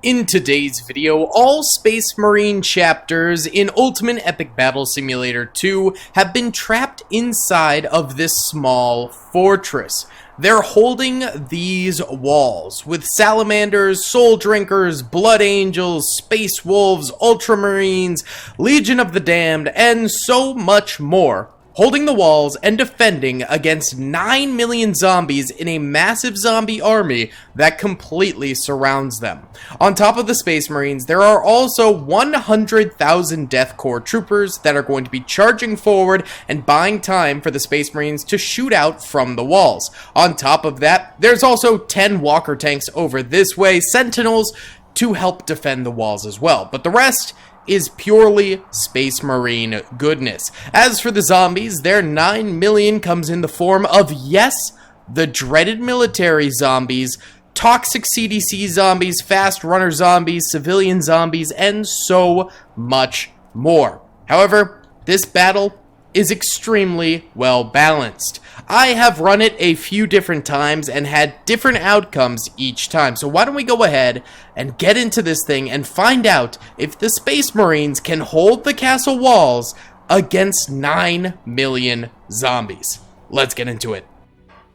In today's video, all Space Marine chapters in Ultimate Epic Battle Simulator 2 have been trapped inside of this small fortress. They're holding these walls with salamanders, soul drinkers, blood angels, space wolves, ultramarines, Legion of the Damned, and so much more, holding the walls and defending against 9 million zombies in a massive zombie army that completely surrounds them. On top of the Space Marines, there are also 100,000 Death Corps troopers that are going to be charging forward and buying time for the Space Marines to shoot out from the walls. On top of that, there's also 10 walker tanks over this way, sentinels, to help defend the walls as well. But the rest is purely Space Marine goodness. As for the zombies, their 9 million comes in the form of, yes, the dreaded military zombies, toxic CDC zombies, fast runner zombies, civilian zombies, and so much more. However, this battle is extremely well balanced. I have run it a few different times and had different outcomes each time. So why don't we go ahead and get into this thing and find out if the Space Marines can hold the castle walls against 9 million zombies. Let's get into it.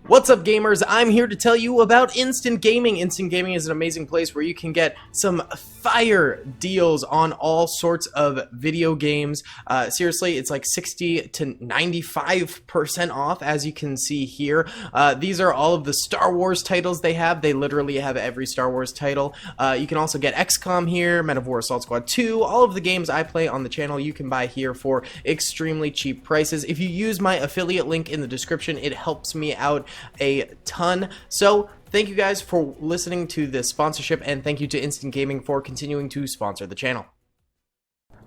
What's up, gamers? I'm here to tell you about Instant Gaming. Instant Gaming is an amazing place where you can get some fire deals on all sorts of video games. Seriously, it's like 60 to 95% off, as you can see here. These are all of the Star Wars titles they have. They literally have every Star Wars title. You can also get XCOM here, Men of War Assault Squad 2. All of the games I play on the channel you can buy here for extremely cheap prices. If you use my affiliate link in the description, it helps me out a ton. So thank you guys for listening to this sponsorship, and thank you to Instant Gaming for continuing to sponsor the channel.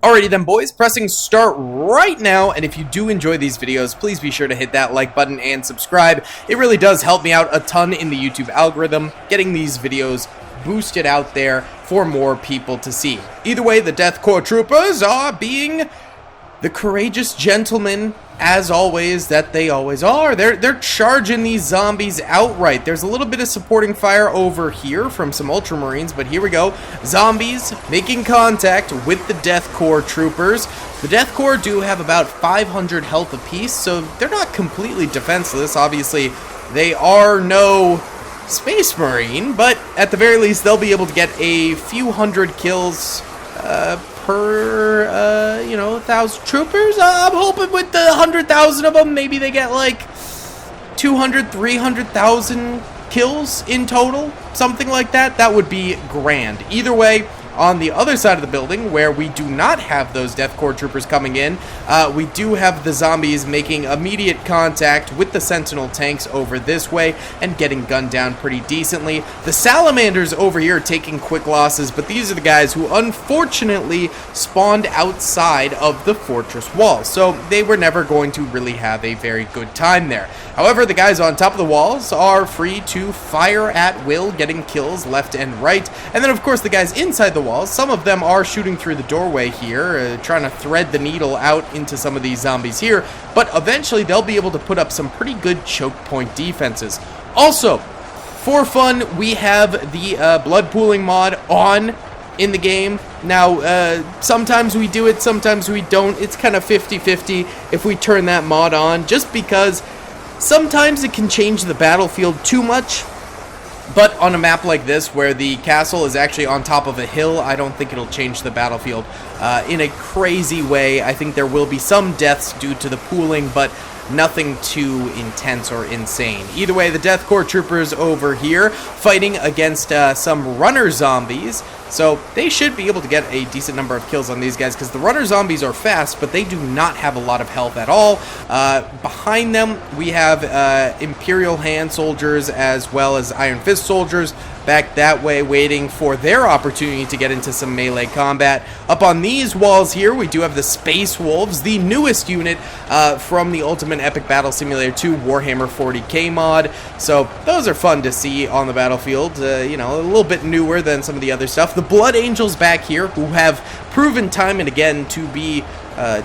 Alrighty then, boys, pressing start right now, and if you do enjoy these videos, please be sure to hit that like button and subscribe. It really does help me out a ton in the YouTube algorithm, getting these videos boosted out there for more people to see. Either way, the Death Corps troopers are being the courageous gentlemen, as always, that they always are. They're charging these zombies outright. There's a little bit of supporting fire over here from some ultramarines, but here we go. Zombies making contact with the Death Corps troopers. The Death Corps do have about 500 health apiece, so they're not completely defenseless. Obviously, they are no Space Marine, but at the very least, they'll be able to get a few hundred kills per 1,000 troopers. I'm hoping with the 100,000 of them, maybe they get like 200, 300,000 kills in total, something like that. That would be grand. Either way, on the other side of the building, where we do not have those Death Corps troopers coming in, we do have the zombies making immediate contact with the Sentinel tanks over this way and getting gunned down pretty decently. The salamanders over here are taking quick losses, but these are the guys who unfortunately spawned outside of the fortress wall, so they were never going to really have a very good time there. However, the guys on top of the walls are free to fire at will, getting kills left and right. And then, of course, the guys inside the walls, some of them are shooting through the doorway here, trying to thread the needle out into some of these zombies here. But eventually, they'll be able to put up some pretty good choke point defenses. Also, for fun, we have the blood pooling mod on in the game. Now, sometimes we do it, sometimes we don't. It's kind of 50-50 if we turn that mod on, just because sometimes it can change the battlefield too much. But on a map like this, where the castle is actually on top of a hill, I don't think it'll change the battlefield in a crazy way. I think there will be some deaths due to the pooling, but nothing too intense or insane. Either way, the Death Corps troopers over here fighting against some runner zombies, so they should be able to get a decent number of kills on these guys, because the runner zombies are fast, but they do not have a lot of health at all. Behind them, we have Imperial Hand soldiers as well as Iron Fist soldiers back that way, waiting for their opportunity to get into some melee combat. Up on these walls here, we do have the Space Wolves, the newest unit from the Ultimate Epic Battle Simulator 2 Warhammer 40k mod. So those are fun to see on the battlefield, you know, a little bit newer than some of the other stuff. The Blood Angels back here, who have proven time and again to be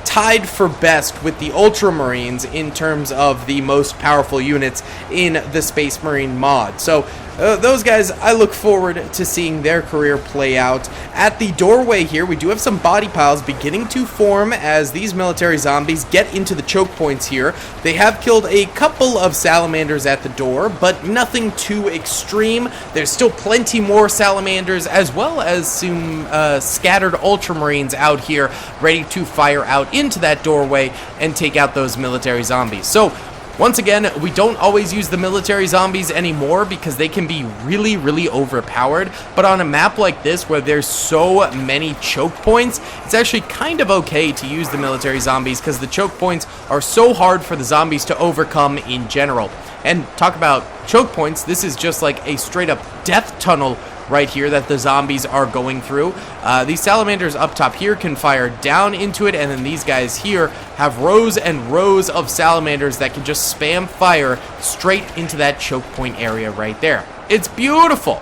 tied for best with the Ultramarines in terms of the most powerful units in the Space Marine mod. So those guys, I look forward to seeing their career play out. At the doorway here, we do have some body piles beginning to form as these military zombies get into the choke points here. They have killed a couple of salamanders at the door, but nothing too extreme. There's still plenty more salamanders, as well as some scattered ultramarines out here ready to fire out into that doorway and take out those military zombies. So once again, we don't always use the military zombies anymore because they can be really, really overpowered. But on a map like this where there's so many choke points, it's actually kind of okay to use the military zombies because the choke points are so hard for the zombies to overcome in general. And talk about choke points, this is just like a straight up death tunnel right here that the zombies are going through. These salamanders up top here can fire down into it, and then these guys here have rows and rows of salamanders that can just spam fire straight into that choke point area right there. It's beautiful.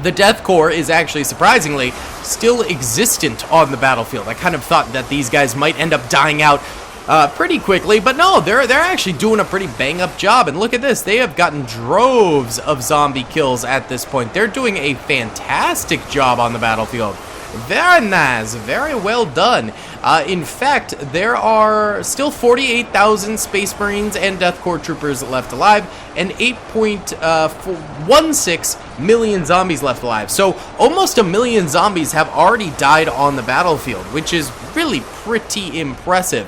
The death core is actually surprisingly still existent on the battlefield. I kind of thought that these guys might end up dying out pretty quickly, but no, they're actually doing a pretty bang-up job. And look at this, they have gotten droves of zombie kills at this point. They're doing a fantastic job on the battlefield. Very nice, very well done. In fact, there are still 48,000 Space Marines and Death Corps troopers left alive, and 8.16 million zombies left alive. So almost 1 million zombies have already died on the battlefield, which is really pretty impressive.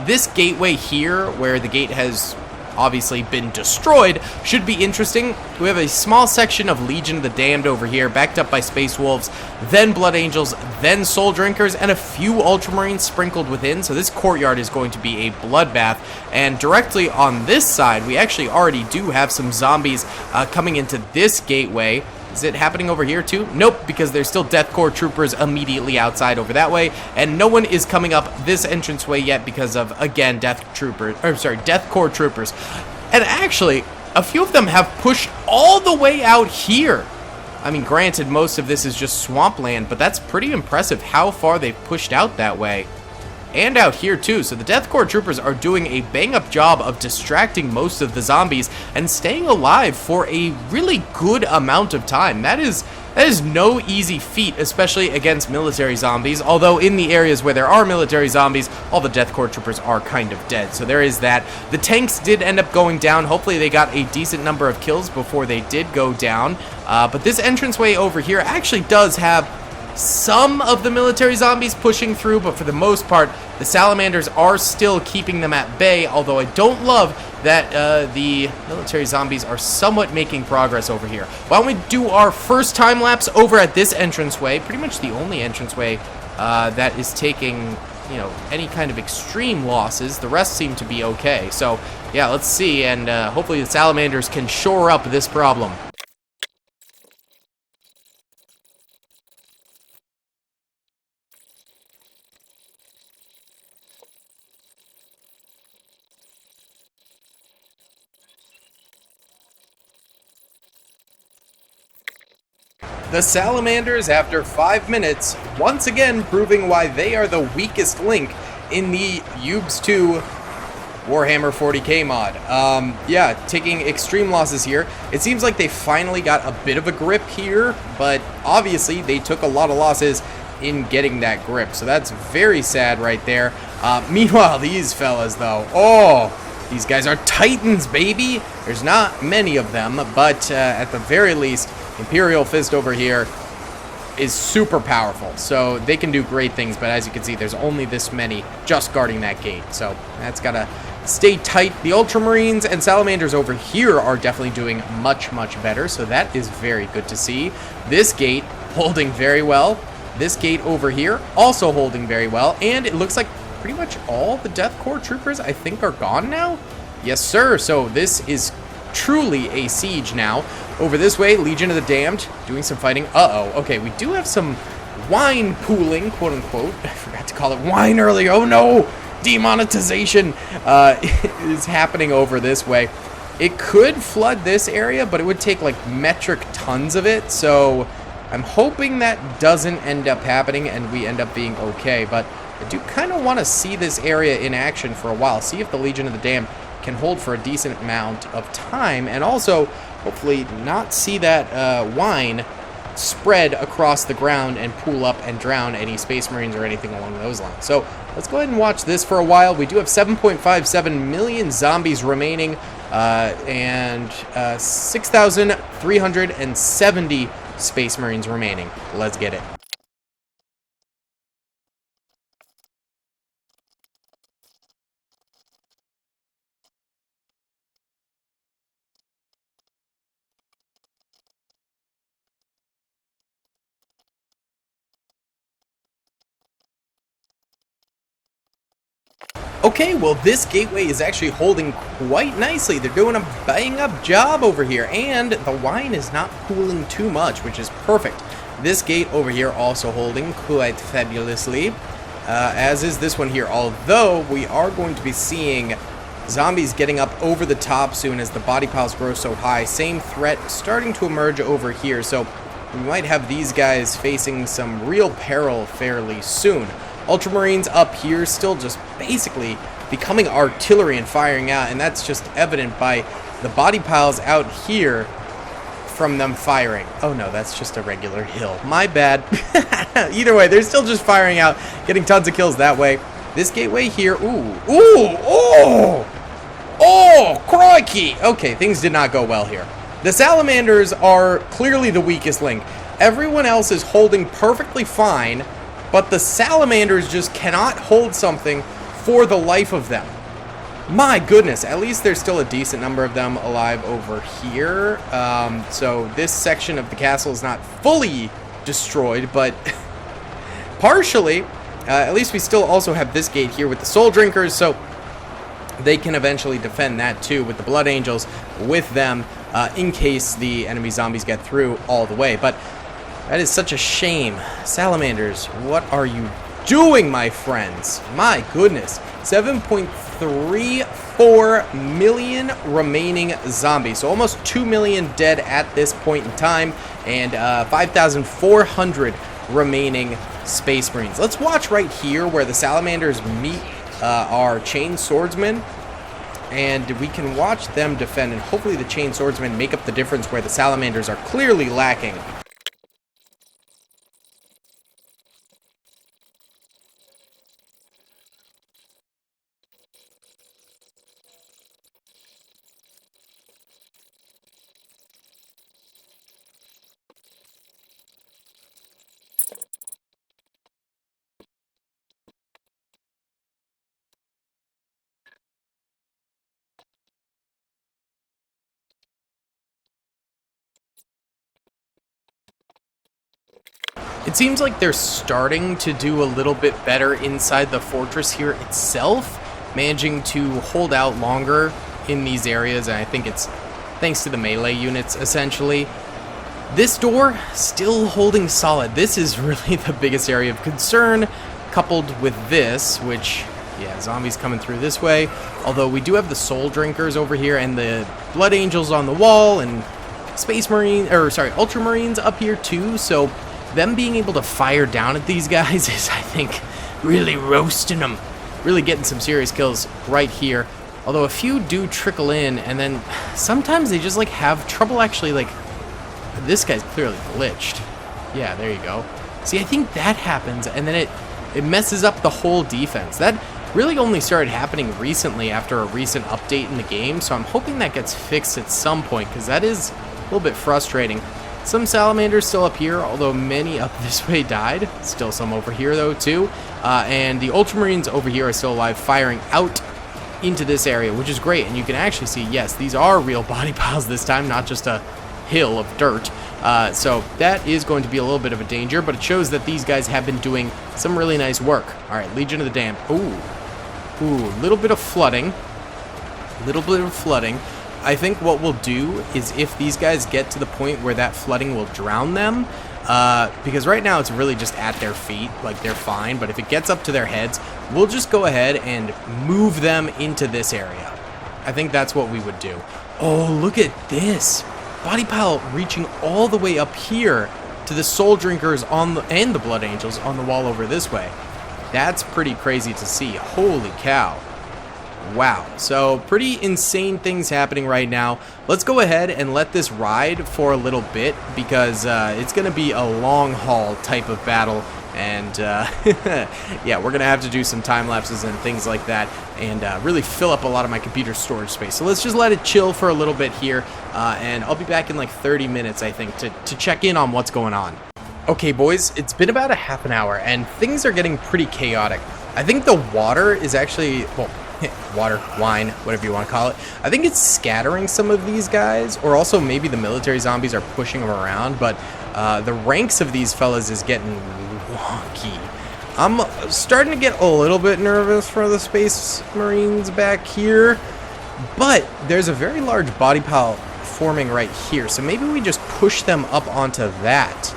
This gateway here, where the gate has obviously been destroyed, should be interesting. We have a small section of Legion of the Damned over here, backed up by Space Wolves, then Blood Angels, then Soul Drinkers, and a few Ultramarines sprinkled within. So this courtyard is going to be a bloodbath. And directly on this side, we actually already do have some zombies coming into this gateway. Is it happening over here too? Nope, because there's still Death Corps troopers immediately outside over that way, and no one is coming up this entranceway yet because of, again, Death Corps troopers. And actually, a few of them have pushed all the way out here. I mean, granted, most of this is just swampland, but that's pretty impressive how far they've pushed out that way. And out here too, so the Death Corps troopers are doing a bang-up job of distracting most of the zombies and staying alive for a really good amount of time. That is no easy feat, especially against military zombies, although in the areas where there are military zombies, all the Death Corps troopers are kind of dead, so there is that. The tanks did end up going down. Hopefully they got a decent number of kills before they did go down, but this entranceway over here actually does have some of the military zombies pushing through, but for the most part, the salamanders are still keeping them at bay, although I don't love that the military zombies are somewhat making progress over here. Why don't we do our first time lapse over at this entranceway, pretty much the only entranceway that is taking, you know, any kind of extreme losses. The rest seem to be okay. So, yeah, let's see, and hopefully the salamanders can shore up this problem. The salamanders, after 5 minutes, once again proving why they are the weakest link in the UEBS 2 Warhammer 40k mod. Yeah, taking extreme losses here. It seems like they finally got a bit of a grip here, but obviously they took a lot of losses in getting that grip, so that's very sad right there. Meanwhile, these fellas, though, oh, these guys are titans, baby! There's not many of them, but at the very least, Imperial Fist over here is super powerful, so they can do great things, but as you can see, there's only this many just guarding that gate, so that's gotta stay tight. The Ultramarines and Salamanders over here are definitely doing much, much better, so that is very good to see. This gate holding very well. This gate over here also holding very well, and it looks like pretty much all the Death Corps troopers, I think, are gone now. Yes, sir, so this is truly a siege now. Over this way, Legion of the Damned doing some fighting. Okay, we do have some wine pooling, quote unquote. I forgot to call it wine earlier. Oh no, demonetization is happening over this way. It could flood this area, but it would take like metric tons of it, so I'm hoping that doesn't end up happening and we end up being okay. But I do kind of want to see this area in action for a while, see if the Legion of the Damned can hold for a decent amount of time, and also hopefully not see that wine spread across the ground and pool up and drown any Space Marines or anything along those lines. So let's go ahead and watch this for a while. We do have 7.57 million zombies remaining, and 6,370 Space Marines remaining. Let's get it. Okay, well, this gateway is actually holding quite nicely. They're doing a bang-up job over here, and the wine is not pooling too much, which is perfect. This gate over here also holding quite fabulously, as is this one here, although we are going to be seeing zombies getting up over the top soon as the body piles grow so high. Same threat starting to emerge over here, so we might have these guys facing some real peril fairly soon. Ultramarines up here still just basically becoming artillery and firing out, and that's just evident by the body piles out here from them firing. Oh no, that's just a regular hill. My bad. Either way, they're still just firing out, getting tons of kills that way. This gateway here, oh, crikey. Okay, things did not go well here. The salamanders are clearly the weakest link. Everyone else is holding perfectly fine, but the salamanders just cannot hold something for the life of them. My goodness, at least there's still a decent number of them alive over here. So this section of the castle is not fully destroyed, but partially. At least we still also have this gate here with the soul drinkers, so they can eventually defend that too with the blood angels with them in case the enemy zombies get through all the way. But that is such a shame. Salamanders, what are you doing, my friends? My goodness. 7.34 million remaining zombies. So almost 2 million dead at this point in time. And 5,400 remaining Space Marines. Let's watch right here where the salamanders meet our chain swordsmen. And we can watch them defend. And hopefully the chain swordsmen make up the difference where the salamanders are clearly lacking. It seems like they're starting to do a little bit better inside the fortress here itself, managing to hold out longer in these areas, and I think it's thanks to the melee units, essentially. This door, still holding solid. This is really the biggest area of concern, coupled with this, which, yeah, zombies coming through this way, although we do have the soul drinkers over here, and the blood angels on the wall, and ultramarines up here too, so them being able to fire down at these guys is, I think, really roasting them. Really getting some serious kills right here. Although a few do trickle in, and then sometimes they just, like, have trouble actually, like, this guy's clearly glitched. Yeah, there you go. See, I think that happens, and then it messes up the whole defense. That really only started happening recently after a recent update in the game, so I'm hoping that gets fixed at some point, because that is a little bit frustrating. Some salamanders still up here, although many up this way died. Still some over here, though, too. And the ultramarines over here are still alive, firing out into this area, which is great. And you can actually see, yes, these are real body piles this time, not just a hill of dirt. So that is going to be a little bit of a danger, but it shows that these guys have been doing some really nice work. All right, Legion of the Damned. Ooh, a little bit of flooding. I think what we'll do is if these guys get to the point where that flooding will drown them, because right now it's really just at their feet, like they're fine, but if it gets up to their heads, we'll just go ahead and move them into this area. I think that's what we would do. Oh, look at this. Body pile reaching all the way up here to the soul drinkers and the blood angels on the wall over this way. That's pretty crazy to see. Holy cow. Wow, so pretty insane things happening right now. Let's go ahead and let this ride for a little bit because it's going to be a long haul type of battle. And yeah, we're going to have to do some time lapses and things like that and really fill up a lot of my computer storage space. So let's just let it chill for a little bit here and I'll be back in like 30 minutes, I think, to check in on what's going on. Okay, boys, it's been about a half an hour and things are getting pretty chaotic. I think the water is actually, well, water, wine, whatever you want to call it. I think it's scattering some of these guys, or also maybe the military zombies are pushing them around, but the ranks of these fellas is getting wonky. I'm starting to get a little bit nervous for the Space Marines back here, but there's a very large body pile forming right here, so maybe we just push them up onto that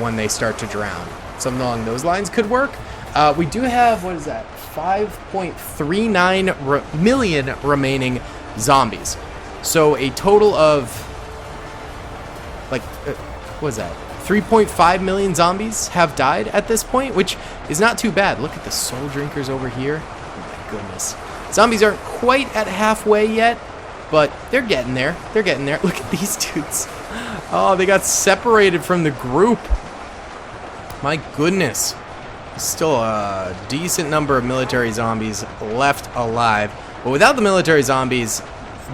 when they start to drown. Something along those lines could work. We do have, what is that, 5.39 million remaining zombies. So a total of, like, what is that, 3.5 million zombies have died at this point, which is not too bad. Look at the soul drinkers over here. Oh my goodness. Zombies aren't quite at halfway yet, but they're getting there. They're getting there. Look at these dudes. Oh, they got separated from the group. My goodness. Still a decent number of military zombies left alive. But without the military zombies,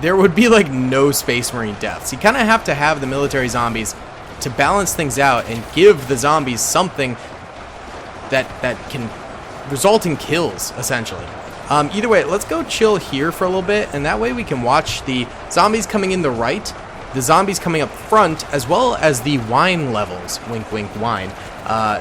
there would be like no Space Marine deaths. You kind of have to have the military zombies to balance things out and give the zombies something that can result in kills, essentially. Either way, let's go chill here for a little bit, and that way we can watch the zombies coming in the right, the zombies coming up front, as well as the wine levels. Wink, wink, wine.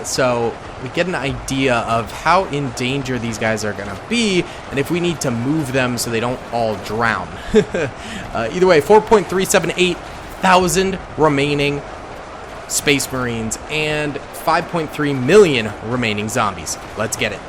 So we get an idea of how in danger these guys are going to be, and if we need to move them so they don't all drown. Either way, 4.378 thousand remaining Space Marines and 5.3 million remaining zombies. Let's get it.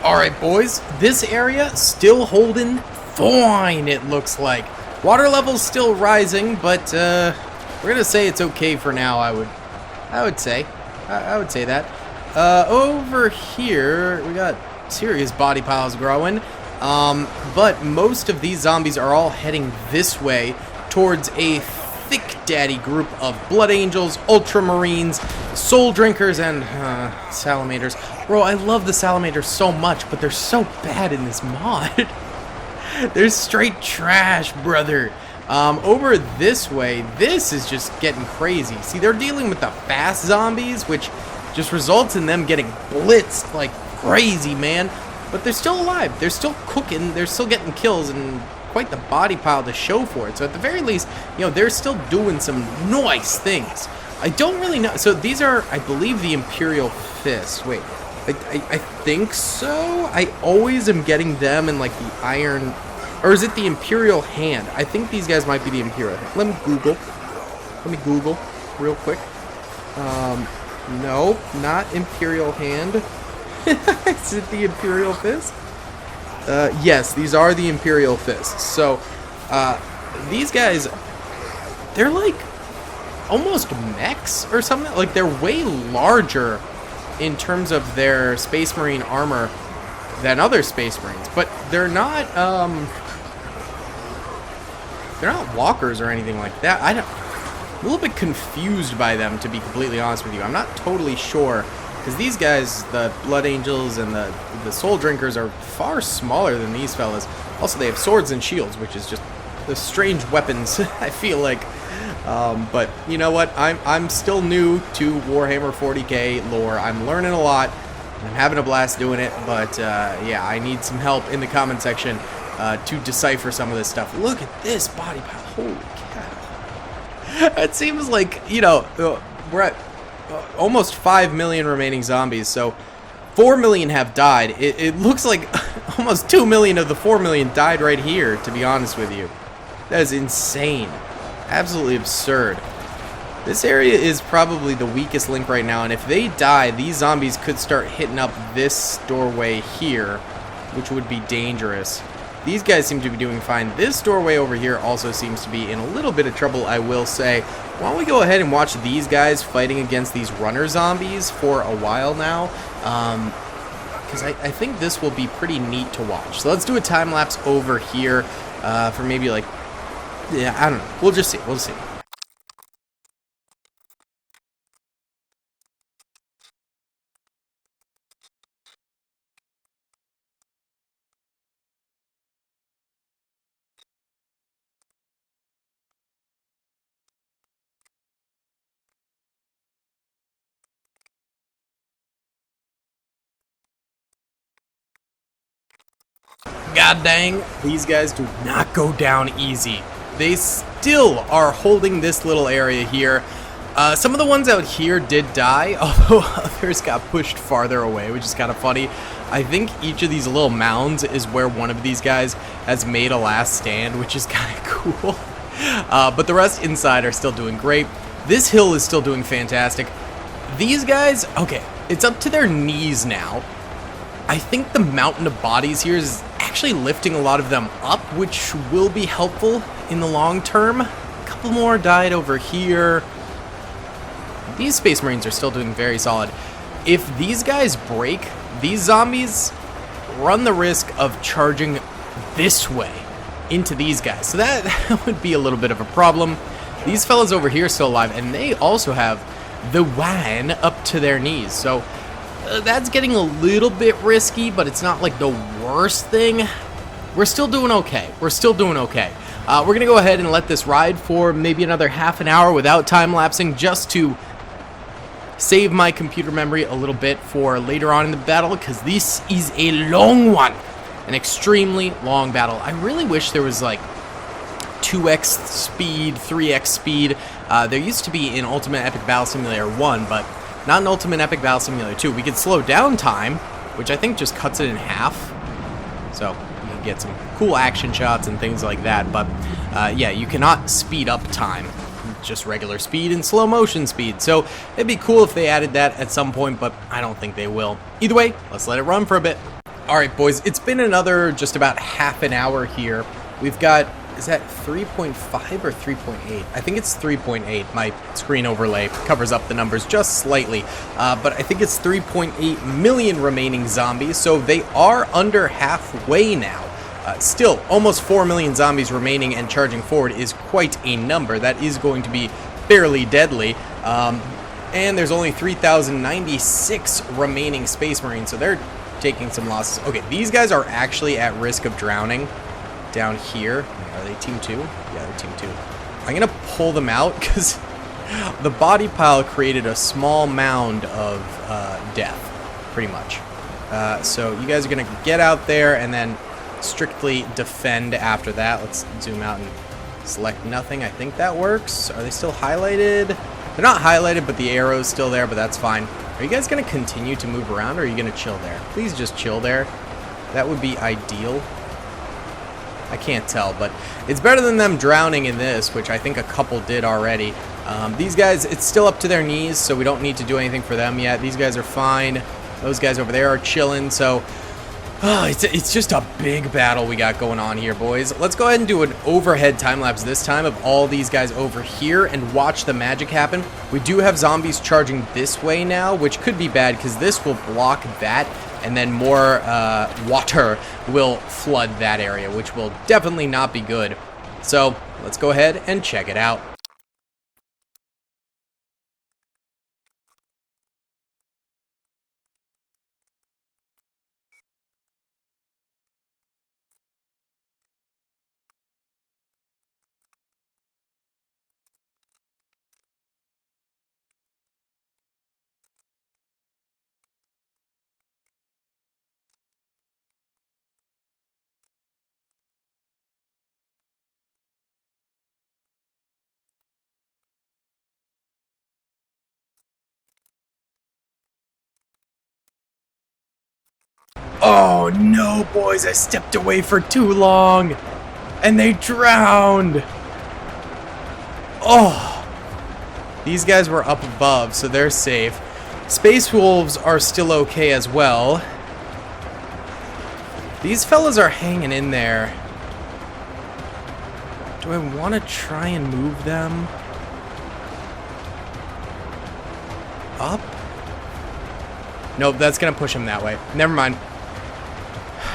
Alright, boys, this area still holding fine, it looks like. Water level's still rising, but we're gonna say it's okay for now. I would say that. Over here we got serious body piles growing, but most of these zombies are all heading this way towards a thick daddy group of blood angels, ultramarines, soul drinkers, and salamanders. Bro, I love the salamanders so much, but they're so bad in this mod. They're straight trash, brother. Over this way, this is just getting crazy. See, they're dealing with the fast zombies, which just results in them getting blitzed like crazy, man. But they're still alive. They're still cooking. They're still getting kills, and quite the body pile to show for it. So at the very least, you know, they're still doing some nice things. I don't really know. So these are, I believe, the Imperial Fist. Wait, I think so. I always am getting them in like the Iron, or is it the Imperial Hand? I think these guys might be the Imperial Hand. Let me Google real quick. No, not Imperial Hand. Is it the Imperial Fist? Yes, these are the Imperial Fists. So, these guys, they're like almost mechs or something. Like, they're way larger in terms of their Space Marine armor than other Space Marines, but they're not walkers or anything like that. I'm a little bit confused by them, to be completely honest with you. I'm not totally sure. Because these guys, the Blood Angels and the Soul Drinkers, are far smaller than these fellas. Also, they have swords and shields, which is just the strange weapons, I feel like. But you know what? I'm still new to Warhammer 40k lore. I'm learning a lot. I'm having a blast doing it. But yeah, I need some help in the comment section to decipher some of this stuff. Look at this body pile. Holy cow. It seems like, you know, we're at almost 5 million remaining zombies, so 4 million have died. It looks like almost 2 million of the 4 million died right here, to be honest with you. That is insane. Absolutely absurd. This area is probably the weakest link right now, and if they die, these zombies could start hitting up this doorway here, which would be dangerous. These guys seem to be doing fine. This doorway over here also seems to be in a little bit of trouble, I will say. Why don't we go ahead and watch these guys fighting against these runner zombies for a while now? Because I think this will be pretty neat to watch. So let's do a time lapse over here for maybe like, yeah, I don't know. We'll just see. We'll see. God dang, these guys do not go down easy. They still are holding this little area here. Some of the ones out here did die, although others got pushed farther away, which is kind of funny. I think each of these little mounds is where one of these guys has made a last stand, which is kind of cool. But the rest inside are still doing great. This hill is still doing fantastic. These guys, okay, it's up to their knees now. I think the mountain of bodies here is actually lifting a lot of them up, which will be helpful in the long term. A couple more died over here. These Space Marines are still doing very solid. If these guys break, these zombies run the risk of charging this way into these guys. So that would be a little bit of a problem. These fellas over here are still alive, and they also have the wine up to their knees. So that's getting a little bit risky, but it's not like the worst thing. We're still doing okay. We're still doing okay. We're going to go ahead and let this ride for maybe another half an hour without time-lapsing, just to save my computer memory a little bit for later on in the battle, because this is a long one. An extremely long battle. I really wish there was like 2x speed, 3x speed. There used to be in Ultimate Epic Battle Simulator 1, but not in Ultimate Epic Battle Simulator 2. We could slow down time, which I think just cuts it in half. So you can get some cool action shots and things like that. But yeah, you cannot speed up time. Just regular speed and slow motion speed. So it'd be cool if they added that at some point, but I don't think they will. Either way, let's let it run for a bit. Alright boys, it's been another just about half an hour here. We've got, is that 3.5 or 3.8? I think it's 3.8. My screen overlay covers up the numbers just slightly. But I think it's 3.8 million remaining zombies, so they are under halfway now. Still, almost 4 million zombies remaining and charging forward is quite a number. That is going to be fairly deadly. And there's only 3,096 remaining Space Marines, so they're taking some losses. Okay, these guys are actually at risk of drowning down here. Are they Team 2? Yeah, they're Team 2. I'm going to pull them out because the body pile created a small mound of death, pretty much. So you guys are going to get out there and then strictly defend after that. Let's zoom out and select nothing. I think that works. Are they still highlighted? They're not highlighted, but the arrow's still there, but that's fine. Are you guys going to continue to move around, or are you going to chill there? Please just chill there. That would be ideal. I can't tell, but it's better than them drowning in this, which I think a couple did already. These guys, it's still up to their knees, so we don't need to do anything for them yet. These guys are fine. Those guys over there are chilling, so it's just a big battle we got going on here, boys. Let's go ahead and do an overhead time lapse this time of all these guys over here and watch the magic happen. We do have zombies charging this way now, which could be bad because this will block that, and then more water will flood that area, which will definitely not be good. So let's go ahead and check it out. Oh no, boys, I stepped away for too long and they drowned. Oh, These guys were up above, so they're safe. Space Wolves are still okay as well. These fellas are hanging in there. Do I want to try and move them up? Nope, that's going to push them that way. Never mind.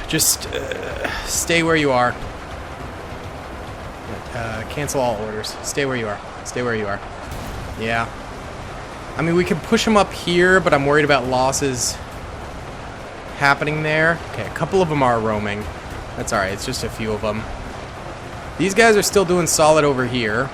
Just stay where you are. Cancel all orders. Stay where you are. Stay where you are. Yeah. I mean, we could push them up here, but I'm worried about losses happening there. Okay, a couple of them are roaming. That's alright, it's just a few of them. These guys are still doing solid over here.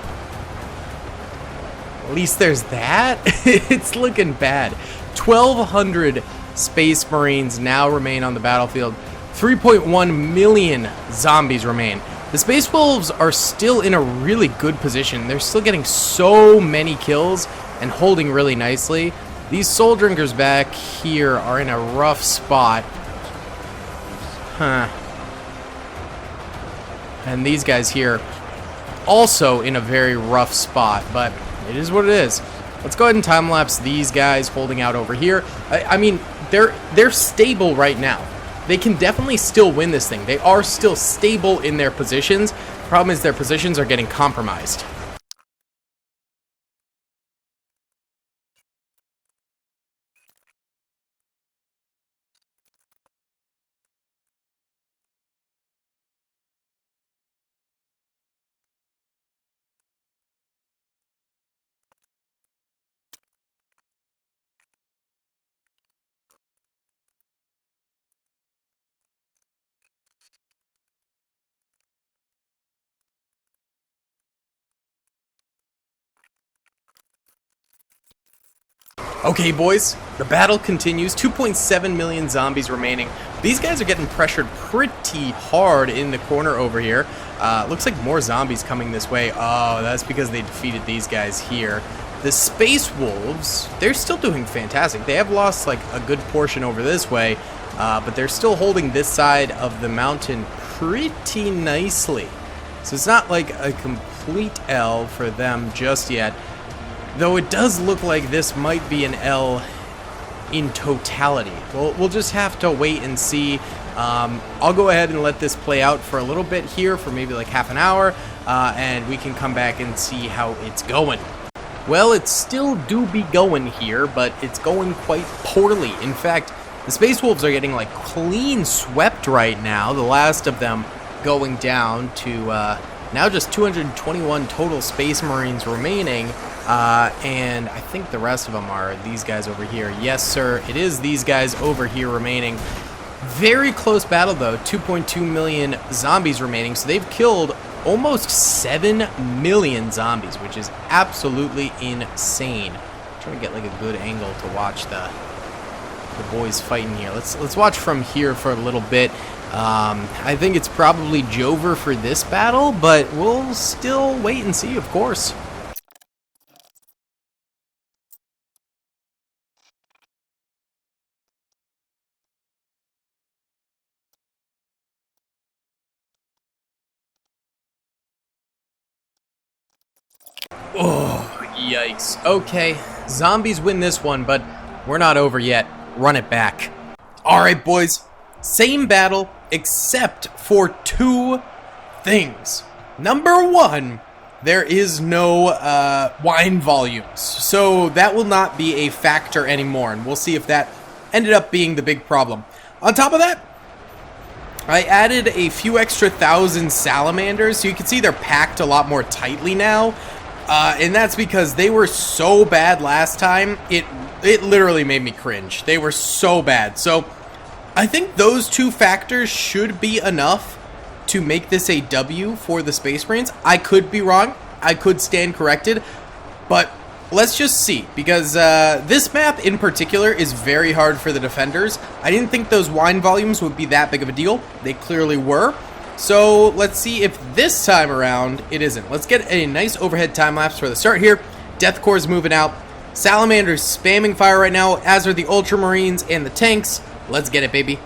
At least there's that. It's looking bad. 1,200 Space Marines now remain on the battlefield. 3.1 million zombies remain. The Space Wolves are still in a really good position. They're still getting so many kills and holding really nicely. These Soul Drinkers back here are in a rough spot. Huh. And these guys here also in a very rough spot, but it is what it is. Let's go ahead and time-lapse these guys holding out over here. I mean, they're stable right now. They can definitely still win this thing. They are still stable in their positions. Problem is their positions are getting compromised. Okay, boys, the battle continues. 2.7 million zombies remaining. These guys are getting pressured pretty hard in the corner over here. Looks like more zombies coming this way. Oh, that's because they defeated these guys here. The Space Wolves, they're still doing fantastic. They have lost like a good portion over this way, but they're still holding this side of the mountain pretty nicely. So it's not like a complete L for them just yet. Though it does look like this might be an L in totality. We'll just have to wait and see. I'll go ahead and let this play out for a little bit here, for maybe like half an hour, and we can come back and see how it's going. Well, it still do be going here, but it's going quite poorly. In fact, the Space Wolves are getting like clean swept right now. The last of them going down to now just 221 total Space Marines remaining. And I think the rest of them are these guys over here. Yes, sir, it is these guys over here remaining. Very close battle, though. 2.2 million zombies remaining, so they've killed almost 7 million zombies, which is absolutely insane. I'm trying to get like a good angle to watch the boys fighting here. Let's watch from here for a little bit. I think it's probably Jover for this battle, but we'll still wait and see, of course. Oh, yikes. Okay, zombies win this one, but we're not over yet. Run it back. Alright, boys. Same battle, except for two things. Number one, there is no wine volumes, so that will not be a factor anymore, and we'll see if that ended up being the big problem. On top of that, I added a few extra thousand salamanders, so you can see they're packed a lot more tightly now. And that's because they were so bad last time, it literally made me cringe. They were so bad. So I think those two factors should be enough to make this a W for the Space Marines. I could be wrong. I could stand corrected. But let's just see, because this map in particular is very hard for the defenders. I didn't think those wine volumes would be that big of a deal. They clearly were. So let's see if this time around it isn't. Let's get a nice overhead time lapse for the start here. Death Corps is moving out. Salamanders spamming fire right now, as are the ultramarines and the tanks. Let's get it, baby.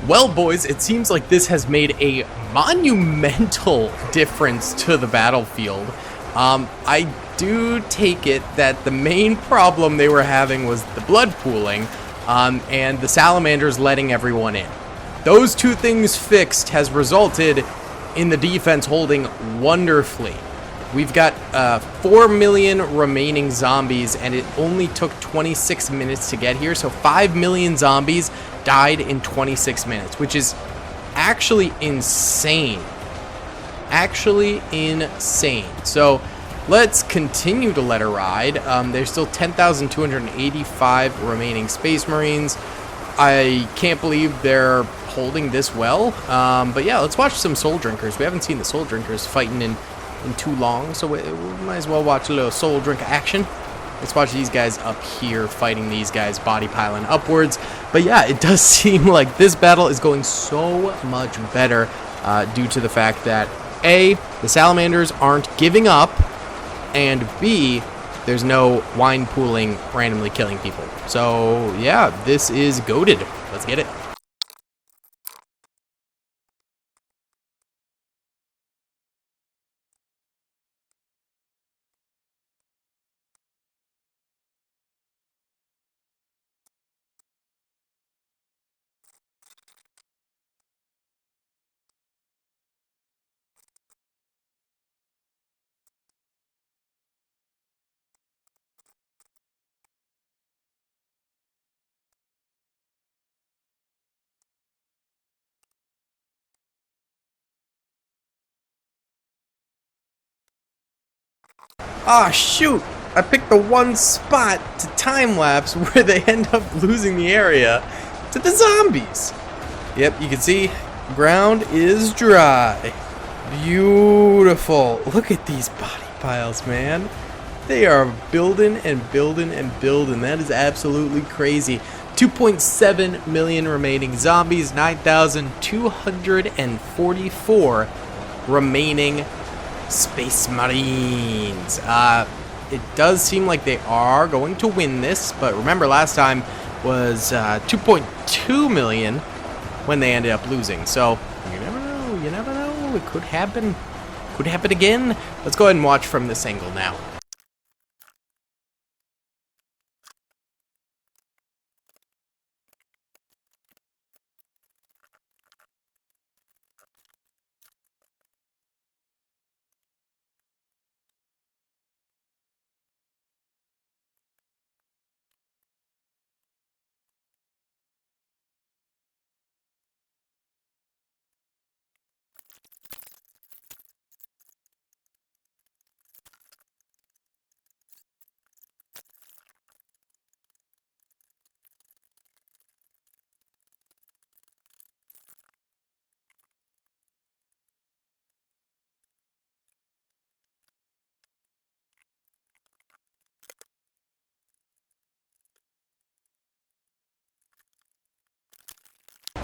Well, boys, it seems like this has made a monumental difference to the battlefield. I do take it that the main problem they were having was the blood pooling, and the salamanders letting everyone in. Those two things fixed has resulted in the defense holding wonderfully. We've got 4 million remaining zombies, and it only took 26 minutes to get here. So 5 million zombies died in 26 minutes, which is actually insane. Actually insane. So let's continue to let her ride. There's still 10,285 remaining Space Marines. I can't believe they're holding this well. But yeah, let's watch some Soul Drinkers. We haven't seen the Soul Drinkers fighting in too long, so we might as well watch a little Soul Drink action. Let's watch these guys up here fighting these guys, body piling upwards. But yeah, it does seem like this battle is going so much better due to the fact that A, the salamanders aren't giving up, and B, there's no wine pooling randomly killing people. So yeah, this is goated. Let's get it. Ah, shoot! I picked the one spot to time-lapse where they end up losing the area to the zombies. Yep, you can see ground is dry. Beautiful. Look at these body piles, man. They are building and building and building. That is absolutely crazy. 2.7 million remaining zombies, 9,244 remaining Space Marines. It does seem like they are going to win this, but remember last time was 2.2 million when they ended up losing. So you never know. You never know. It could happen. Could happen again. Let's go ahead and watch from this angle now.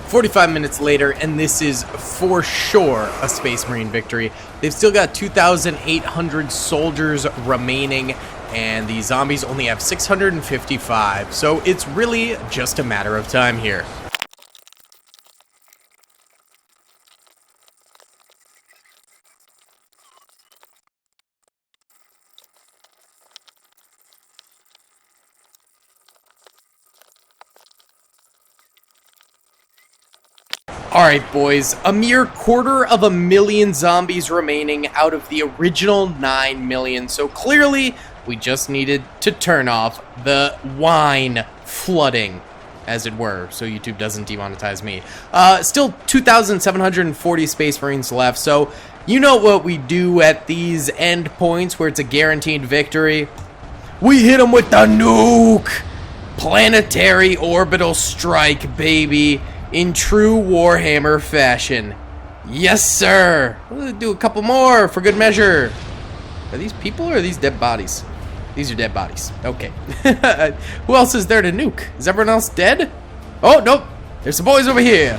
"45 minutes later, and this is for sure a Space Marine victory. They've still got 2,800 soldiers remaining, and the zombies only have 655, so it's really just a matter of time here." Alright boys, a mere 250,000 zombies remaining out of the original 9 million, so clearly we just needed to turn off the wine flooding, as it were, so YouTube doesn't demonetize me. Still 2,740 Space Marines left, so you know what we do at these end points where it's a guaranteed victory? We hit them with the nuke! Planetary orbital strike, baby! In true Warhammer fashion. Yes, sir! We'll do a couple more for good measure. Are these people or are these dead bodies? These are dead bodies. Okay. Who else is there to nuke? Is everyone else dead? Oh, nope. There's some boys over here.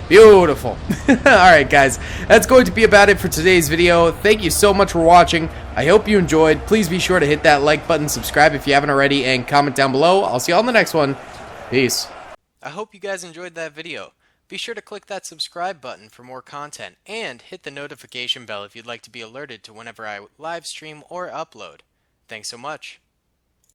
Beautiful. Alright, guys. That's going to be about it for today's video. Thank you so much for watching. I hope you enjoyed. Please be sure to hit that like button, subscribe if you haven't already, and comment down below. I'll see you all in the next one. Peace. I hope you guys enjoyed that video. Be sure to click that subscribe button for more content, and hit the notification bell if you'd like to be alerted to whenever I live stream or upload. Thanks so much.